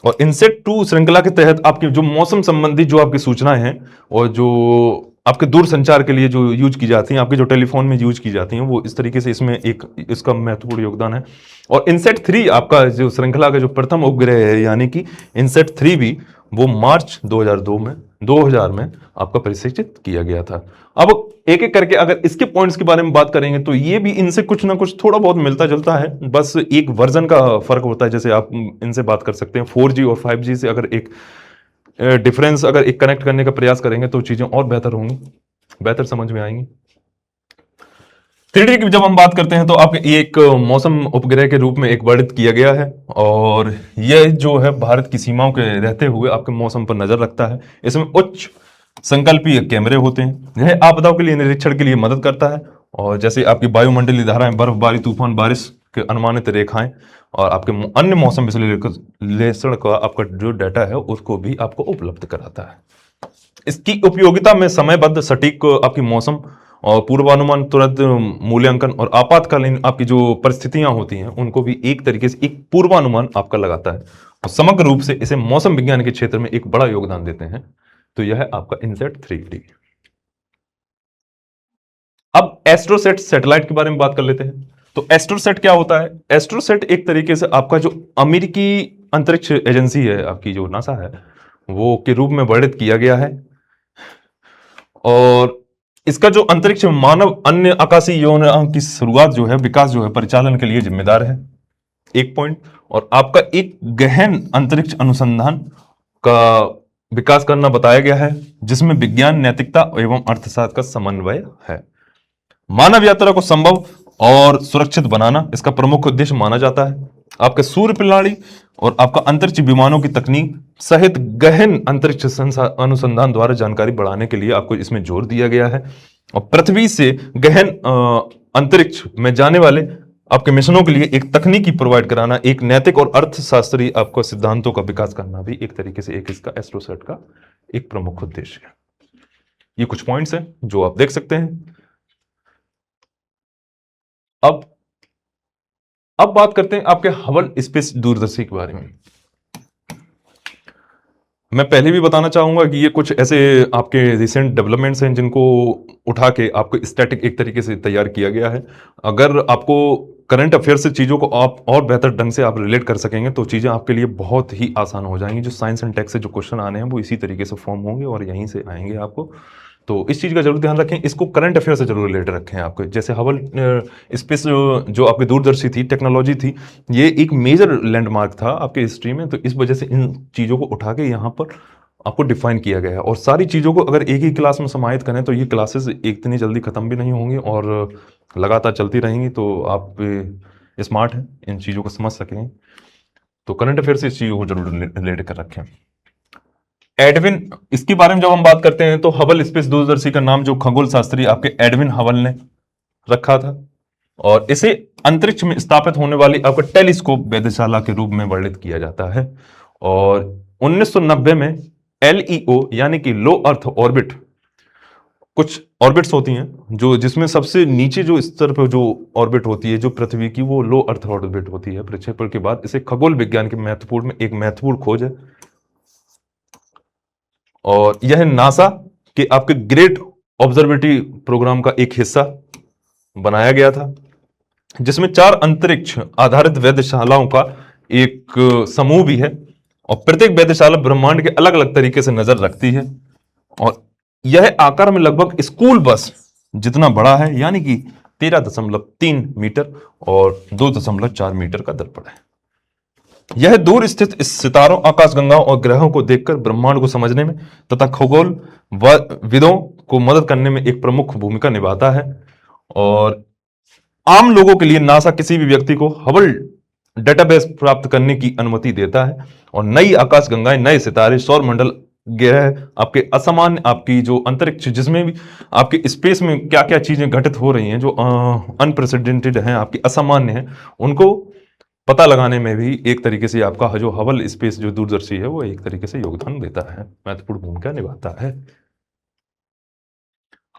और इनसेट 2 श्रृंखला के तहत आपके जो मौसम संबंधी जो आपकी सूचनाएं हैं और जो आपके दूर संचार के लिए जो यूज की जाती हैं, आपके जो टेलीफोन में यूज की जाती हैं, वो इस तरीके से इसमें एक इसका महत्वपूर्ण योगदान है। और इनसेट 3 आपका जो श्रृंखला का जो प्रथम उपग्रह है यानी कि इनसेट 3 भी वो मार्च 2000 में आपका प्रशिक्षित किया गया था। अब एक एक करके अगर इसके पॉइंट्स के बारे में बात करेंगे तो ये भी इनसे कुछ ना कुछ थोड़ा बहुत मिलता जुलता है, बस एक वर्जन का फर्क होता है। जैसे आप इनसे बात कर सकते हैं 4G और 5G से अगर एक डिफरेंस अगर एक कनेक्ट करने का प्रयास करेंगे तो चीजें और बेहतर होंगी, बेहतर समझ में आएंगी। 3D की जब हम बात करते हैं तो आपके एक मौसम उपग्रह के रूप में एक वर्णित किया गया है और यह जो है भारत की सीमाओं के रहते हुए आपके मौसम पर नजर रखता है। इसमें उच्च संकल्पीय कैमरे होते हैं। यह आपदाओं के लिए निरीक्षण के लिए मदद करता है और जैसे आपकी वायुमंडलीय धाराएं, बर्फबारी, तूफान, बारिश के अनुमानित रेखाएं और आपके अन्य मौसम विश्लेषण का आपका जो डाटा है उसको भी आपको उपलब्ध कराता है। इसकी उपयोगिता में समयबद्ध सटीक आपकी मौसम और पूर्वानुमान, तुरंत मूल्यांकन और आपातकालीन आपकी जो परिस्थितियां होती हैं उनको भी एक तरीके से एक पूर्वानुमान आपका लगाता है और समग्र रूप से इसे मौसम विज्ञान के क्षेत्र में एक बड़ा योगदान देते हैं। तो यह है आपका इनसेट 3D। अब एस्ट्रोसेट सैटेलाइट के बारे में बात कर लेते हैं। तो एस्ट्रोसेट क्या होता है? एस्ट्रोसेट एक तरीके से आपका जो अमेरिकी अंतरिक्ष एजेंसी है, आपकी जो नासा है, वो के रूप में वर्णित किया गया है। और इसका जो अंतरिक्ष में मानव अन्य आकाशीय योजनाओं की शुरुआत जो है, विकास जो है, परिचालन के लिए जिम्मेदार है, एक पॉइंट। और आपका एक गहन अंतरिक्ष अनुसंधान का विकास करना बताया गया है जिसमें विज्ञान, नैतिकता एवं अर्थशास्त्र का समन्वय है। मानव यात्रा को संभव और सुरक्षित बनाना इसका प्रमुख उद्देश्य माना जाता है। आपके सूर्य प्रणाली और आपका अंतरिक्ष विमानों की तकनीक सहित गहन अंतरिक्ष अनुसंधान द्वारा जानकारी बढ़ाने के लिए आपको इसमें जोर दिया गया है। और पृथ्वी से गहन अंतरिक्ष में जाने वाले आपके मिशनों के लिए एक तकनीकी प्रोवाइड कराना, एक नैतिक और अर्थशास्त्री आपको सिद्धांतों का विकास करना भी एक तरीके से एक इसका एस्ट्रोसेट का एक प्रमुख उद्देश्य है। ये कुछ पॉइंट्स हैं जो आप देख सकते हैं। अब बात करते हैं आपके हबल स्पेस दूरदर्शी के बारे में। मैं पहले भी बताना चाहूंगा कि ये कुछ ऐसे आपके रिसेंट डेवलपमेंट्स हैं जिनको उठा के आपको स्टैटिक एक तरीके से तैयार किया गया है। अगर आपको करंट अफेयर से चीज़ों को आप और बेहतर ढंग से आप रिलेट कर सकेंगे तो चीज़ें आपके लिए बहुत ही आसान हो जाएंगी। जो साइंस एंड टेक से जो क्वेश्चन आने हैं वो इसी तरीके से फॉर्म होंगे और यहीं से आएंगे आपको। तो इस चीज़ का जरूर ध्यान रखें, इसको करंट अफेयर से जरूर रिलेट रखें आपको। जैसे हबल स्पेस जो आपकी दूरदर्शी थी, टेक्नोलॉजी थी, ये एक मेजर लैंडमार्क था आपके हिस्ट्री में। तो इस वजह से इन चीज़ों को उठा के यहाँ पर आपको डिफाइन किया गया है। और सारी चीज़ों को अगर एक ही क्लास में समाहित करें तो ये क्लासेस इतनी जल्दी खत्म भी नहीं होंगी और लगातार चलती रहेंगी। तो आप स्मार्ट हैं, इन चीज़ों को समझ सकें। तो करंट अफेयर से इस चीज़ों को जरूर रिलेट कर रखें। एडविन, इसके बारे में जब हम बात करते हैं तो हबल स्पेस दूरदर्शी का नाम जो खगोल शास्त्री आपके एडविन हबल ने रखा था और इसे अंतरिक्ष में स्थापित होने वाली आपका टेलीस्कोप वेधशाला के रूप में वर्णित किया जाता है। और 1990 में LEO यानी कि लो अर्थ ऑर्बिट, कुछ ऑर्बिट्स होती हैं जो जिसमें सबसे नीचे जो स्तर पर जो ऑर्बिट होती है जो पृथ्वी की, वो लो अर्थ ऑर्बिट होती है प्रक्षेपण के बाद। इसे खगोल विज्ञान के महत्वपूर्ण में एक महत्वपूर्ण खोज है और यह नासा के आपके ग्रेट ऑब्जर्वेटरी प्रोग्राम का एक हिस्सा बनाया गया था जिसमें 4 अंतरिक्ष आधारित वेधशालाओं का एक समूह भी है और प्रत्येक वेधशाला ब्रह्मांड के अलग अलग तरीके से नजर रखती है। और यह आकार में लगभग स्कूल बस जितना बड़ा है, यानी कि 13.3 मीटर और 2.4 मीटर का दर्पण है। यह दूर स्थित सितारों, आकाशगंगाओं और ग्रहों को देखकर ब्रह्मांड को समझने में तथा खगोल विदों को मदद करने में एक प्रमुख भूमिका निभाता है। और आम लोगों के लिए नासा किसी भी व्यक्ति को हबल डेटाबेस प्राप्त करने की अनुमति देता है और नई आकाशगंगाएं, नए सितारे, सौर मंडल ग्रह, आपके असामान्य, आपकी जो अंतरिक्ष जिसमें भी आपके स्पेस में क्या क्या चीजें घटित हो रही हैं जो अनप्रेसिडेंटेड हैं, आपकी असामान्य हैं, उनको पता लगाने में भी एक तरीके से आपका जो हबल स्पेस जो दूरदर्शी है वो एक तरीके से योगदान देता है, महत्वपूर्ण भूमिका निभाता है।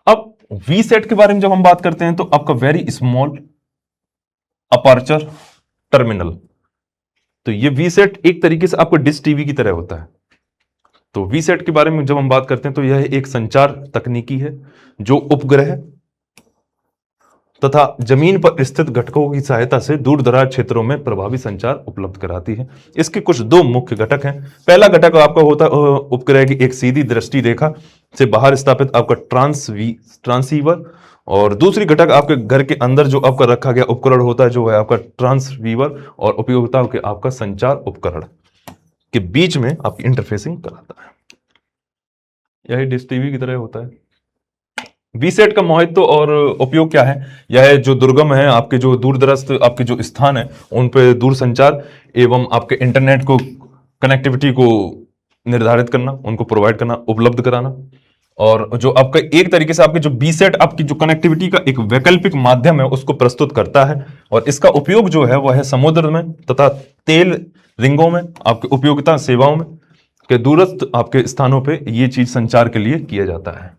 अब वी सेट के बारे में जब हम बात करते हैं तो आपका वेरी स्मॉल अपर्चर टर्मिनल, तो ये वी सेट एक तरीके से आपको डिश टीवी की तरह होता है। तो वी सेट के बारे में जब हम बात करते हैं तो यह एक संचार तकनीकी है जो उपग्रह तथा जमीन पर स्थित घटकों की सहायता से दूर दराज क्षेत्रों में प्रभावी संचार उपलब्ध कराती है। इसके कुछ दो मुख्य घटक हैं। पहला घटक आपका होता है उपग्रह की एक सीधी दृष्टि रेखा से बाहर स्थापित आपका ट्रांसीवर, और दूसरी घटक आपके घर के अंदर जो आपका रखा गया उपकरण होता है जो है आपका ट्रांसवीवर, और उपयोगिताओं के आपका संचार उपकरण के बीच में आपकी इंटरफेसिंग कराता है। यह डिश टीवी की तरह होता है। वीसेट का महत्व और उपयोग क्या है? यह जो दुर्गम है, आपके जो दूर दराज आपके जो स्थान है उन पे दूर संचार एवं आपके इंटरनेट को कनेक्टिविटी को निर्धारित करना, उनको प्रोवाइड करना, उपलब्ध कराना, और जो आपका एक तरीके से आपके जो बीसेट आपकी जो कनेक्टिविटी का एक वैकल्पिक माध्यम है उसको प्रस्तुत करता है। और इसका उपयोग जो है वह है समुद्र में तथा तेल रिंगों में, आपके उपयोगिता सेवाओं में के दूरस्थ आपके स्थानों पे ये चीज संचार के लिए किया जाता है।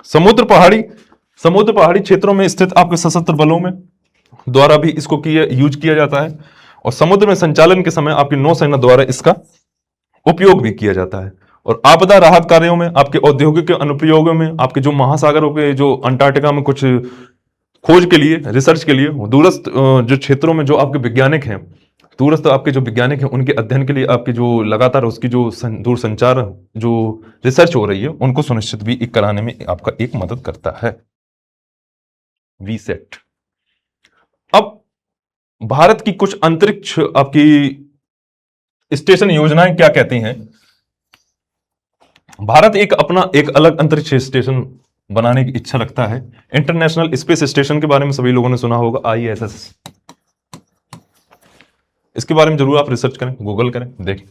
समुद्र पहाड़ी क्षेत्रों में स्थित आपके सशस्त्र बलों में द्वारा भी इसको यूज किया जाता है, और समुद्र में संचालन के समय आपकी नौसेना द्वारा इसका उपयोग भी किया जाता है। और आपदा राहत कार्यों में, आपके औद्योगिक अनुप्रयोगों में, आपके जो महासागरों के जो अंटार्कटिका में कुछ खोज के लिए, रिसर्च के लिए, दूरस्थ जो क्षेत्रों में जो आपके वैज्ञानिक हैं, दूरस्थ आपके जो वैज्ञानिक हैं उनके अध्ययन के लिए आपकी जो लगातार उसकी जो दूर संचार जो रिसर्च हो रही है उनको सुनिश्चित भी कराने में आपका एक मदद करता है वीसेट। अब भारत की कुछ अंतरिक्ष आपकी स्टेशन योजनाएं क्या कहती हैं? भारत एक अपना एक अलग अंतरिक्ष स्टेशन बनाने की इच्छा रखता है। इंटरनेशनल स्पेस स्टेशन के बारे में सभी लोगों ने सुना होगा, ISS। इसके बारे में जरूर आप रिसर्च करें, गूगल करें, देखें।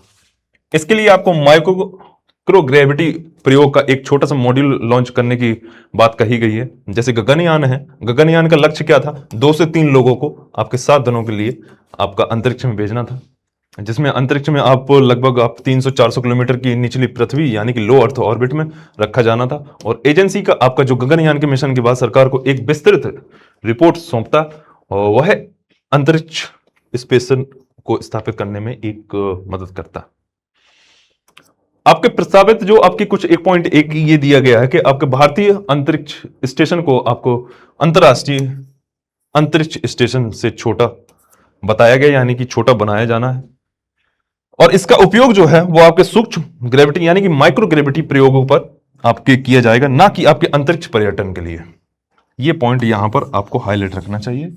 इसके लिए आपको माइक्रोग्रेविटी प्रयोग का एक छोटा सा मॉड्यूल लॉन्च करने की बात कही गई है। जैसे गगनयान है, गगनयान का लक्ष्य क्या था? 2 से 3 लोगों को आपके 7 दिनों के लिए आपका अंतरिक्ष में भेजना था, जिसमें अंतरिक्ष में आप लगभग 300-400 किलोमीटर की निचली पृथ्वी यानी कि लो अर्थ ऑर्बिट में रखा जाना था। और एजेंसी का आपका जो गगनयान के मिशन के बाद सरकार को एक विस्तृत रिपोर्ट सौंपता, और वह अंतरिक्ष स्टेशन को स्थापित करने में एक मदद करता। आपके प्रस्तावित जो आपकी कुछ 1.1 ये दिया गया है कि आपके भारतीय अंतरिक्ष स्टेशन को आपको अंतरराष्ट्रीय अंतरिक्ष स्टेशन से छोटा बताया गया, यानी कि छोटा बनाया जाना है। और इसका उपयोग जो है वो आपके सूक्ष्म ग्रेविटी यानी कि माइक्रो ग्रेविटी प्रयोगों पर आपके किया जाएगा, ना कि आपके अंतरिक्ष पर्यटन के लिए। ये पॉइंट यहां पर आपको हाईलाइट रखना चाहिए।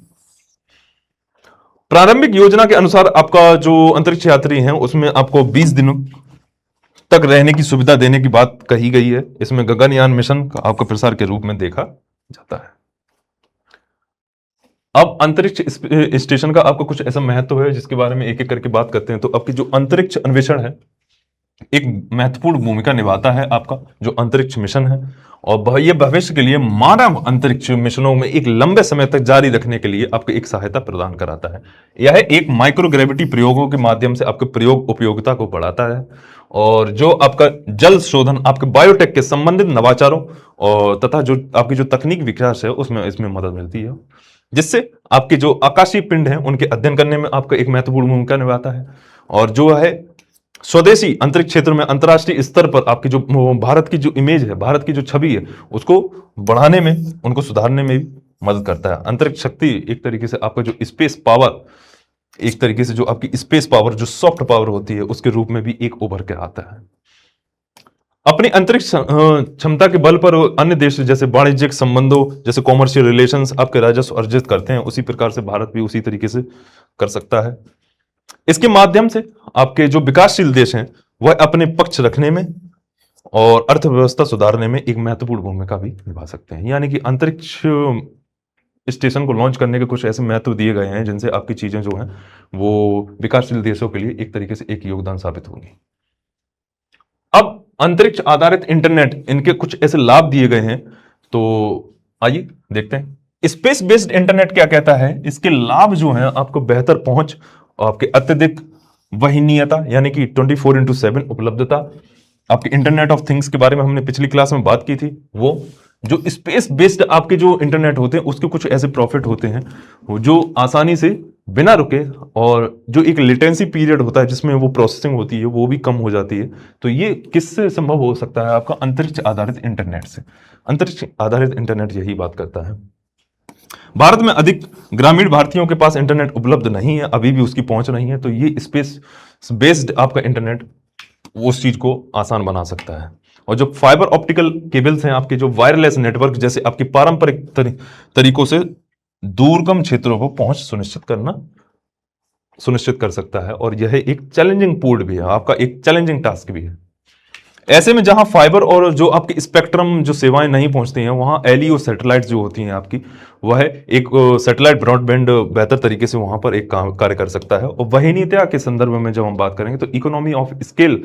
प्रारंभिक योजना के अनुसार आपका जो अंतरिक्ष यात्री हैं उसमें आपको 20 दिनों तक रहने की सुविधा देने की बात कही गई है। इसमें गगनयान मिशन का आपका प्रसार के रूप में देखा जाता है। अब अंतरिक्ष स्टेशन का आपको कुछ ऐसा महत्व है जिसके बारे में एक एक करके बात करते हैं। तो आपकी जो अंतरिक्ष अन्वेषण है एक महत्वपूर्ण भूमिका निभाता है आपका जो अंतरिक्ष मिशन है, और यह भविष्य के लिए मानव अंतरिक्ष मिशनों में एक लंबे समय तक जारी रखने के लिए आपको एक सहायता प्रदान कराता है। यह एक माइक्रोग्रेविटी प्रयोगों के माध्यम से आपके प्रयोग उपयोगिता को बढ़ाता है, और जो आपका जल शोधन, आपके बायोटेक के संबंधित नवाचारों और तथा जो आपकी जो तकनीक विकास है उसमें इसमें मदद मिलती है, जिससे आपके जो आकाशीय पिंड हैं उनके अध्ययन करने में आपका एक महत्वपूर्ण भूमिका निभाता है। और जो है स्वदेशी अंतरिक्ष क्षेत्र में अंतर्राष्ट्रीय स्तर पर आपकी जो भारत की जो इमेज है, भारत की जो छवि है, उसको बढ़ाने में, उनको सुधारने में भी मदद करता है। अंतरिक्ष शक्ति एक तरीके से आपका जो स्पेस पावर, एक तरीके से जो आपकी स्पेस पावर जो सॉफ्ट पावर होती है उसके रूप में भी एक उभर के आता है। अपनी अंतरिक्ष क्षमता के बल पर अन्य देश जैसे वाणिज्यिक संबंधों जैसे कॉमर्शियल रिलेशंस आपके राजस्व अर्जित करते हैं, उसी प्रकार से भारत भी उसी तरीके से कर सकता है। इसके माध्यम से आपके जो विकासशील देश हैं वह अपने पक्ष रखने में और अर्थव्यवस्था सुधारने में एक महत्वपूर्ण भूमिका भी निभा सकते हैं। यानी कि अंतरिक्ष स्टेशन को लॉन्च करने के कुछ ऐसे महत्व दिए गए हैं जिनसे आपकी चीजें जो हैं वो विकासशील देशों के लिए एक तरीके से एक योगदान साबित होंगी। अब अंतरिक्ष आधारित इंटरनेट, इनके कुछ ऐसे लाभ दिए गए हैं। तो आइए देखते हैं स्पेस बेस्ड इंटरनेट क्या कहता है। इसके लाभ जो हैं, आपको बेहतर पहुंच, आपके अत्यधिक वहनीयता यानी कि 24/7 उपलब्धता, आपके इंटरनेट ऑफ थिंग्स के बारे में हमने पिछली क्लास में बात की थी। वो जो स्पेस बेस्ड आपके जो इंटरनेट होते हैं उसके कुछ ऐसे प्रॉफिट होते हैं वो जो आसानी से बिना रुके, और जो एक लेटेंसी पीरियड होता है जिसमें वो प्रोसेसिंग होती है वो भी कम हो जाती है। तो ये किससे संभव हो सकता है? आपका अंतरिक्ष आधारित इंटरनेट से। अंतरिक्ष आधारित इंटरनेट यही बात करता है। भारत में अधिक ग्रामीण भारतीयों के पास इंटरनेट उपलब्ध नहीं है, अभी भी उसकी पहुंच नहीं है। तो ये स्पेस बेस्ड आपका इंटरनेट उस चीज को आसान बना सकता है। और जो फाइबर ऑप्टिकल केबल्स हैं, आपके जो वायरलेस नेटवर्क जैसे आपकी पारंपरिक तरीकों से दूरगम क्षेत्रों को पहुंच सुनिश्चित कर सकता है। और यह एक चैलेंजिंग पोर्ट भी है, आपका एक चैलेंजिंग टास्क भी है। ऐसे में जहां फाइबर और जो आपकी स्पेक्ट्रम जो सेवाएं नहीं पहुंचती हैं, वहां एलईओ सैटेलाइट जो होती हैं आपकी, वह एक सैटेलाइट ब्रॉडबैंड बेहतर तरीके से वहां पर एक कार्य कर सकता है। और वहनीयता के संदर्भ में जब हम बात करेंगे तो इकोनॉमी ऑफ स्केल,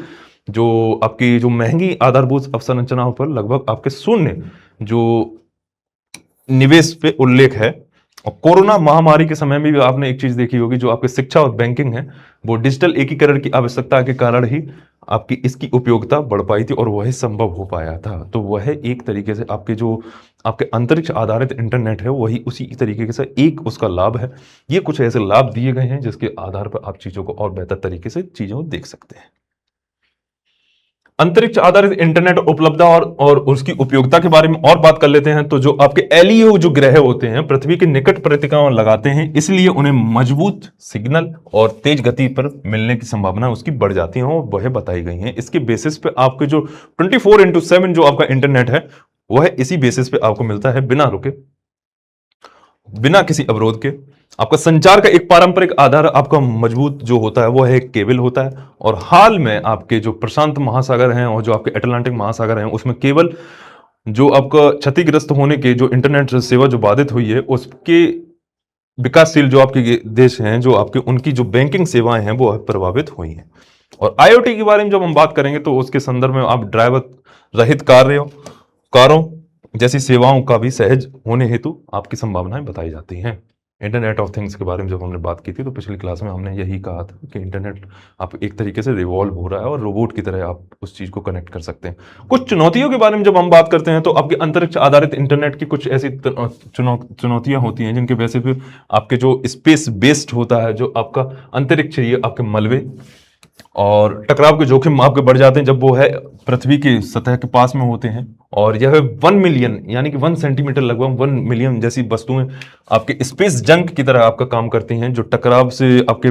जो आपकी जो महंगी आधारभूत अवसंरचनाओं पर लगभग आपके शून्य जो निवेश पे उल्लेख है। और कोरोना महामारी के समय में भी आपने एक चीज देखी होगी, जो आपके शिक्षा और बैंकिंग है वो डिजिटल एकीकरण की आवश्यकता के कारण ही आपकी इसकी उपयोगिता बढ़ पाई थी और वह संभव हो पाया था। तो वह एक तरीके से आपके जो आपके अंतरिक्ष आधारित इंटरनेट है वही उसी तरीके से एक उसका लाभ है। ये कुछ ऐसे लाभ दिए गए हैं जिसके आधार पर आप चीजों को और बेहतर तरीके से चीजों को देख सकते हैं। अंतरिक्ष आधारित इंटरनेट उपलब्धता और उसकी उपयोगिता के बारे में और बात कर लेते हैं। तो जो आपके एलईओ जो ग्रह होते हैं पृथ्वी के निकट पत्रिकाओं लगाते हैं, इसलिए उन्हें मजबूत सिग्नल और तेज गति पर मिलने की संभावना उसकी बढ़ जाती है और वह बताई गई है। इसके बेसिस पे आपके जो 24/7 जो आपका इंटरनेट है वह इसी बेसिस पे आपको मिलता है, बिना रुके, बिना किसी अवरोध के। आपका संचार का एक पारंपरिक आधार आपका मजबूत जो होता है वो है एक केबल होता है। और हाल में आपके जो प्रशांत महासागर हैं और जो आपके अटलांटिक महासागर हैं उसमें केवल जो आपका क्षतिग्रस्त होने के जो इंटरनेट सेवा जो बाधित हुई है उसके विकासशील जो आपके देश हैं, जो आपके उनकी जो बैंकिंग सेवाएं हैं वो प्रभावित हुई हैं। और आईओटी के बारे में जब हम बात करेंगे तो उसके संदर्भ में आप ड्राइवर रहित कारों जैसी सेवाओं का भी सहज होने हेतु आपकी संभावनाएं बताई जाती हैं। इंटरनेट ऑफ थिंग्स के बारे में जब हमने बात की थी तो पिछली क्लास में हमने यही कहा था कि इंटरनेट आप एक तरीके से रिवॉल्व हो रहा है और रोबोट की तरह आप उस चीज को कनेक्ट कर सकते हैं। कुछ चुनौतियों के बारे में जब हम बात करते हैं तो आपके अंतरिक्ष आधारित इंटरनेट की कुछ ऐसी चुनौतियां होती हैं जिनके वजह से आपके जो स्पेस बेस्ड होता है, जो आपका अंतरिक्ष, ये आपके मलबे और टकराव के जोखिम आपके बढ़ जाते हैं जब वो है पृथ्वी की सतह के पास में होते हैं। और यह 1 मिलियन यानी कि 1 सेंटीमीटर, लगभग 1 मिलियन जैसी वस्तुएं आपके स्पेस जंक की तरह आपका काम करती हैं, जो टकराव से आपके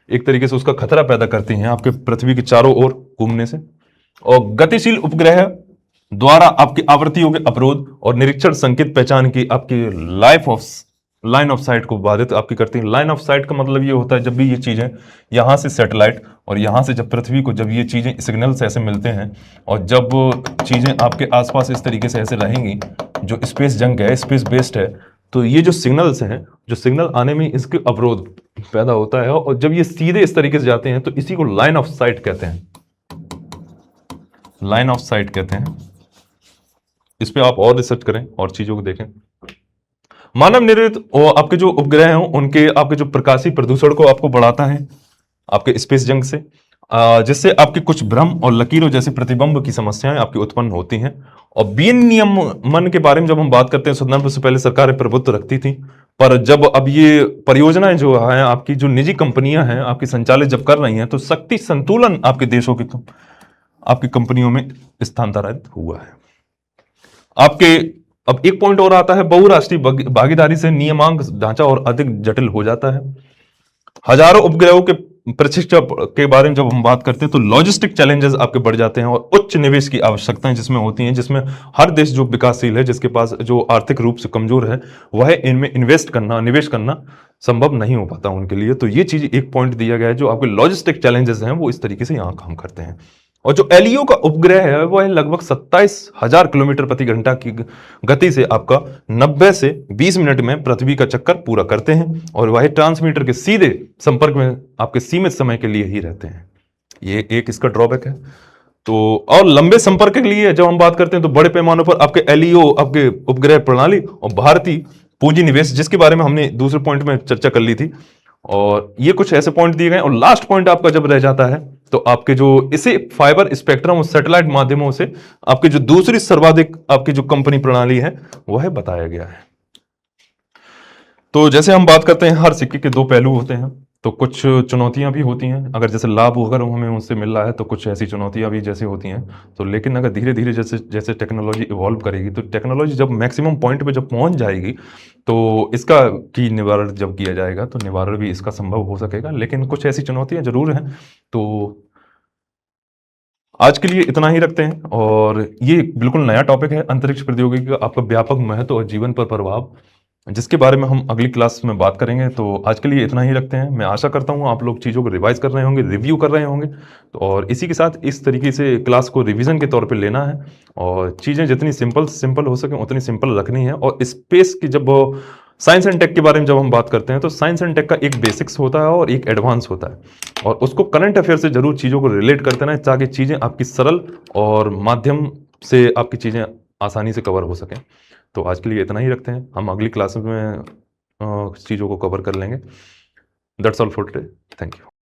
एक तरीके से उसका खतरा पैदा करती हैं आपके पृथ्वी के चारों ओर घूमने से। और गतिशील उपग्रह द्वारा आपकी आवृत्तियों के अवरोध और निरीक्षण संकेत पहचान की आपकी लाइन ऑफ साइट को बाधित आपकी करती है। लाइन ऑफ साइट का मतलब ये होता है जब भी ये चीजें यहां से सैटेलाइट और यहां से जब पृथ्वी को जब ये चीजें सिग्नल्स ऐसे मिलते हैं और जब चीजें आपके आसपास इस तरीके से ऐसे रहेंगी, जो स्पेस जंक है, स्पेस बेस्ड है, तो ये जो सिग्नल्स हैं, जो सिग्नल आने में इसके अवरोध पैदा होता है और जब ये सीधे इस तरीके से जाते हैं तो इसी को लाइन ऑफ साइट कहते हैं। लाइन ऑफ साइट कहते हैं। इस पे आप और रिसर्च करें और चीजों को देखें। मानव निर्मित आपके जो उपग्रह हैं उनके आपके जो प्रकाशीय प्रदूषण को आपको बढ़ाता है आपके स्पेस जंक से, जिससे आपके कुछ भ्रम और लकीरों जैसे प्रतिबिंब की समस्याएं आपकी उत्पन्न होती हैं। और विनियमन के बारे में जब हम बात करते हैं, स्वतंत्र से पहले सरकारें प्रभुत्व रखती थी, पर जब अब ये परियोजनाएं जो है आपकी जो निजी कंपनियां हैं आपकी संचालित जब कर रही हैं तो शक्ति संतुलन आपके देशों की आपकी कंपनियों में स्थानांतरित हुआ है। आपके अब एक पॉइंट और आता है, बहुराष्ट्रीय भागीदारी से नियामक ढांचा और अधिक जटिल हो जाता है। हजारों उपग्रहों के प्रशिक्षण के बारे में जब हम बात करते हैं तो लॉजिस्टिक चैलेंजेस आपके बढ़ जाते हैं और उच्च निवेश की आवश्यकताएं जिसमें होती हैं, जिसमें हर देश जो विकासशील है, जिसके पास जो आर्थिक रूप से कमजोर है, वह इनमें निवेश करना संभव नहीं हो पाता उनके लिए। तो ये चीज एक पॉइंट दिया गया है, जो आपके लॉजिस्टिक चैलेंजेस हैं वो इस तरीके से यहाँ काम करते हैं। और जो एलईओ का उपग्रह है वह लगभग 27,000 किलोमीटर प्रति घंटा की गति से आपका 90 से 20 मिनट में पृथ्वी का चक्कर पूरा करते हैं और वह ट्रांसमीटर के सीधे संपर्क में आपके सीमित समय के लिए ही रहते हैं। ये एक इसका ड्रॉबैक है। तो और लंबे संपर्क के लिए जब हम बात करते हैं तो बड़े पैमाने पर आपके एलईओ, आपके उपग्रह प्रणाली और भारतीय पूंजी निवेश, जिसके बारे में हमने दूसरे पॉइंट में चर्चा कर ली थी। और ये कुछ ऐसे पॉइंट दिए गए। और लास्ट पॉइंट आपका जब रह जाता है तो आपके जो इसे फाइबर स्पेक्ट्रम और सैटेलाइट माध्यमों से आपकी जो दूसरी सर्वाधिक आपकी जो कंपनी प्रणाली है वह बताया गया है। तो जैसे हम बात करते हैं हर सिक्के के दो पहलू होते हैं, तो कुछ चुनौतियां भी होती हैं। अगर जैसे लाभ अगर हमें उससे मिल रहा है तो कुछ ऐसी चुनौतियां भी जैसे होती हैं। तो लेकिन अगर धीरे धीरे जैसे जैसे टेक्नोलॉजी इवॉल्व करेगी तो टेक्नोलॉजी जब मैक्सिमम पॉइंट पे जब पहुंच जाएगी तो इसका की निवारण जब किया जाएगा तो निवारण भी इसका संभव हो सकेगा। लेकिन कुछ ऐसी चुनौतियां जरूर हैं। तो आज के लिए इतना ही रखते हैं। और ये बिल्कुल नया टॉपिक है अंतरिक्ष प्रौद्योगिकी का, आपका व्यापक महत्व और जीवन पर प्रभाव, जिसके बारे में हम अगली क्लास में बात करेंगे। तो आज के लिए इतना ही रखते हैं। मैं आशा करता हूँ आप लोग चीज़ों को रिवाइज कर रहे होंगे, रिव्यू कर रहे होंगे। तो और इसी के साथ इस तरीके से क्लास को रिवीजन के तौर पे लेना है और चीज़ें जितनी सिंपल हो सके उतनी सिंपल रखनी है। और स्पेस की जब साइंस एंड टेक के बारे में जब हम बात करते हैं तो साइंस एंड टेक का एक बेसिक्स होता है और एक एडवांस होता है, और उसको करंट अफेयर से जरूर चीज़ों को रिलेट करते रहें ताकि चीज़ें आपकी सरल और माध्यम से आपकी चीज़ें आसानी से कवर हो सकें। तो आज के लिए इतना ही रखते हैं। हम अगली क्लास में चीज़ों को कवर कर लेंगे। That's all for today. Thank you.